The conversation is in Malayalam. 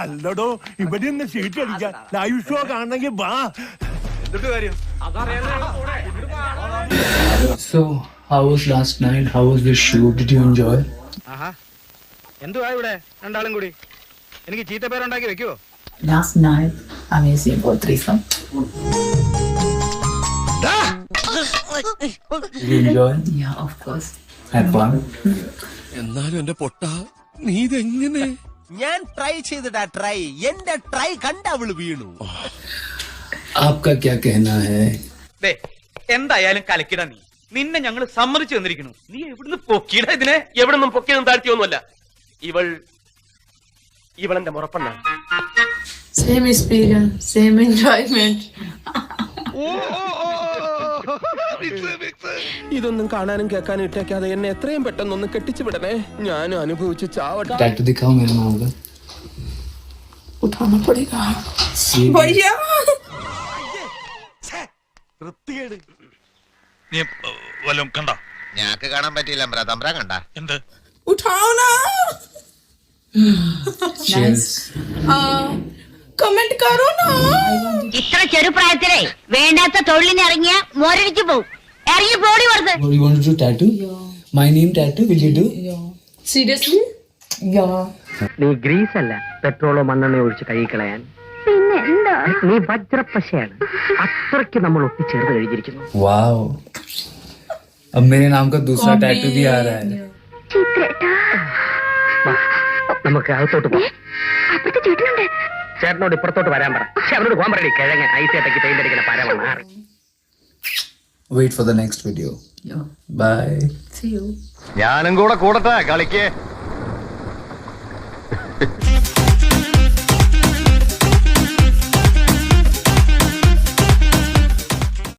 അല്ലടോ ഇവിടെ നിന്ന് സീറ്റ് അടിക്കാം. ലൈവ് ഷോ കാണണമെങ്കിൽ വാ. So, how was last night? How was the shoot? Did you enjoy? എന്തുവാ ഇവിടെ രണ്ടാളും കൂടി? എനിക്ക് ചീത്ത പേരുണ്ടാക്കി വെക്കുവോ? Last night, amazing for threesome. Did you enjoy? Yeah, of course. Had fun? എന്നാലും എന്റെ പൊട്ട നീ ഇതെങ്ങനെ? ഞാൻ ട്രൈ ചെയ്തിട്ടാ ട്രൈ. എന്റെ ട്രൈ കണ്ട അവള് വീണു. आपका क्या कहना है? എന്തായാലും കലക്കിട നീ. നിന്നെ ഞങ്ങൾ സമ്മതിച്ചു തന്നിരിക്കുന്നു. നീ എവിടുന്ന് പൊക്കിട ഇതിനെ? എവിടുന്നും പൊക്കിയതും താഴ്ത്തിയൊന്നുമല്ല. ഇവളെന്റെ മുറപ്പെണ്ണ. Same experience, same enjoyment. ഇതൊന്നും കാണാനും കേൾക്കാനും ഇട്ടേക്കാതെ എന്നെ എത്രയും പെട്ടെന്നൊന്ന് കെട്ടിച്ചു വിടണേ. ഞാനും അനുഭവിച്ച് ചാവട്ടെ. टैटू दिखाओ मेरे माँ का. उठाना पड़ेगा. भैया. നീ വല്ലതും കണ്ട? ഞാക്ക് കാണാൻ പറ്റിയില്ല. തമ്പ്ര കണ്ട? എന്ത്? उठाओ ना. Cheers. कमेंट करो ना. ഇത്ര ചെറുപ്രായത്തിലെ വേണ്ടാത്ത തൊഴിലിന് ഇറങ്ങിയ മോരടിച്ചു പോവും. ഇറങ്ങി പോടി പുറത്ത്. What, you want to do tattoo? Yeah. My name tattoo, will you do? Yeah. Seriously? Yeah. നീ ഗ്രീസ് അല്ല, പെട്രോളോ മണ്ണെണ്ണയോ ഒഴിച്ച് കഴുകിക്കളയാൻ. പിന്നെ എന്താ? നീ വജ്രപ്പശയാണ്. അത്രയ്ക്ക് നമ്മൾ ഒട്ടിച്ചേർന്ന് കഴിഞ്ഞിരിക്കുന്നു. Wow. अब मेरे नाम का दूसरा टैटू भी आ रहा है. നമുക്ക് അകത്തോട്ട് പോകാം. ചേട്ടനോട് ഇപ്പുറത്തോട്ട് വരാൻ പറ. അവനോട് പോകാൻ പറയണി. കിഴങ്ങ് ഐസേട്ടയ്ക്ക് പെയിന്റ് അടിക്കുന്ന പരമാണ്. Wait for the next video. Yeah. Bye. See you. ഞാനും കൂടെ കൂടട്ടെ കളിക്ക്.